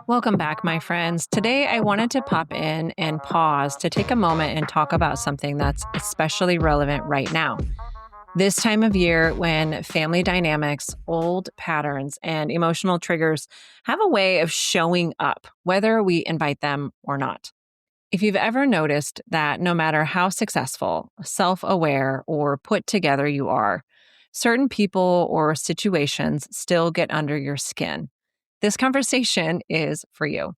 Welcome back, my friends. Today, I wanted to pop in and pause to take a moment and talk about something that's especially relevant right now. This time of year, when family dynamics, old patterns, and emotional triggers have a way of showing up, whether we invite them or not. If you've ever noticed that no matter how successful, self aware, or put together you are, certain people or situations still get under your skin, this conversation is for you.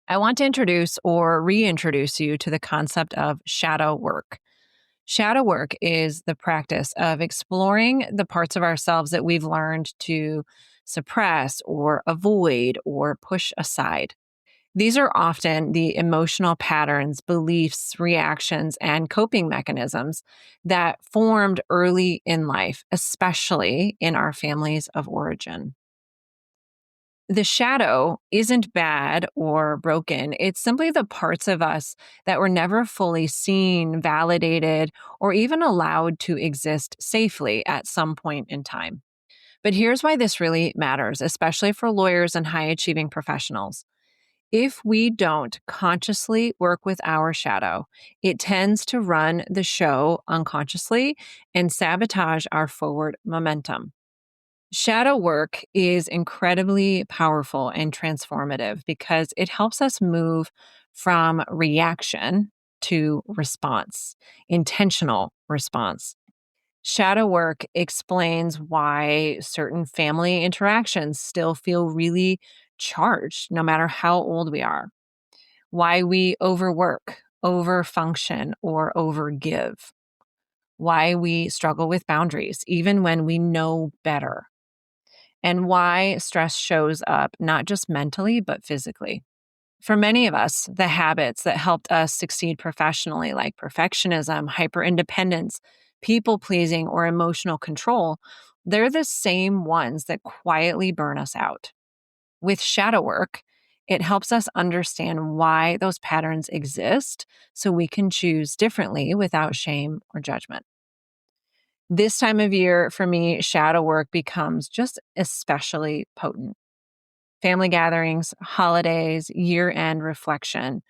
I want to introduce or reintroduce you to the concept of shadow work. Shadow work is the practice of exploring the parts of ourselves that we've learned to suppress or avoid or push aside. These are often the emotional patterns, beliefs, reactions, and coping mechanisms that formed early in life, especially in our families of origin. The shadow isn't bad or broken. It's simply the parts of us that were never fully seen, validated, or even allowed to exist safely at some point in time. But here's why this really matters, especially for lawyers and high achieving professionals. If we don't consciously work with our shadow, it tends to run the show unconsciously and sabotage our forward momentum. Shadow work is incredibly powerful and transformative because it helps us move from reaction to response, intentional response. Shadow work explains why certain family interactions still feel really charged, no matter how old we are, why we overwork, overfunction, or overgive, why we struggle with boundaries, even when we know better, and why stress shows up not just mentally, but physically. For many of us, the habits that helped us succeed professionally, like perfectionism, hyperindependence, people pleasing, or emotional control, they're the same ones that quietly burn us out. With shadow work, it helps us understand why those patterns exist so we can choose differently without shame or judgment. This time of year, for me, shadow work becomes just especially potent. Family gatherings, holidays, year end reflection.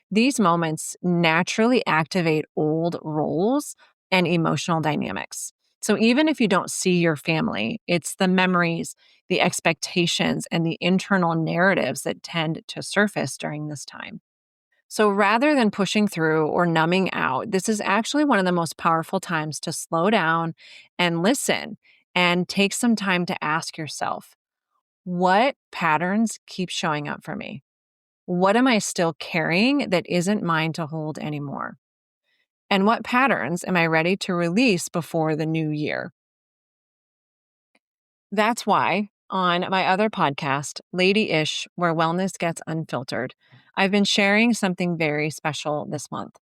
These moments naturally activate old roles and emotional dynamics. So even if you don't see your family, it's the memories, the expectations, and the internal narratives that tend to surface during this time. So rather than pushing through or numbing out, this is actually one of the most powerful times to slow down and listen and take some time to ask yourself, what patterns keep showing up for me? What am I still carrying that isn't mine to hold anymore? And what patterns am I ready to release before the new year? That's why on my other podcast, Lady Ish, where wellness gets unfiltered, I've been sharing something very special this month.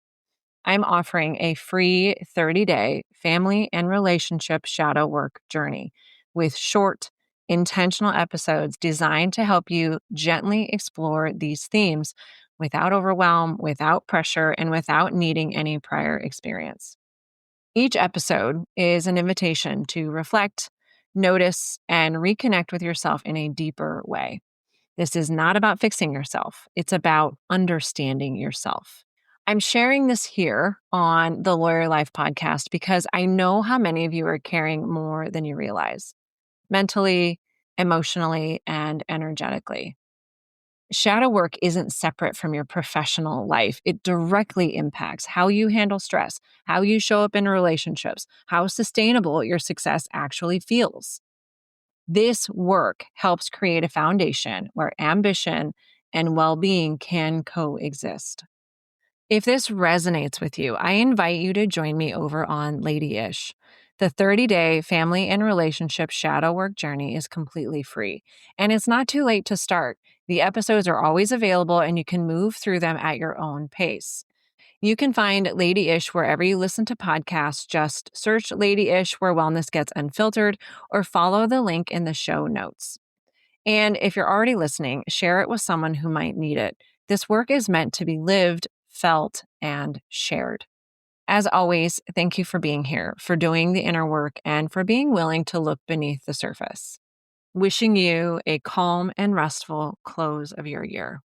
I'm offering a free 30-day family and relationship shadow work journey with short, intentional episodes designed to help you gently explore these themes without overwhelm, without pressure, and without needing any prior experience. Each episode is an invitation to reflect, notice, and reconnect with yourself in a deeper way. This is not about fixing yourself, it's about understanding yourself. I'm sharing this here on the Lawyer Life podcast because I know how many of you are carrying more than you realize, mentally, emotionally, and energetically. Shadow work isn't separate from your professional life. It directly impacts how you handle stress, how you show up in relationships, how sustainable your success actually feels. This work helps create a foundation where ambition and well being can coexist. If this resonates with you, I invite you to join me over on Lady Ish. The 30-day family and relationship shadow work journey is completely free, and it's not too late to start. The episodes are always available, and you can move through them at your own pace. You can find Lady Ish wherever you listen to podcasts. Just search Lady Ish where wellness gets unfiltered, or follow the link in the show notes. And if you're already listening, share it with someone who might need it. This work is meant to be lived, felt, and shared. As always, thank you for being here, for doing the inner work, and for being willing to look beneath the surface. Wishing you a calm and restful close of your year.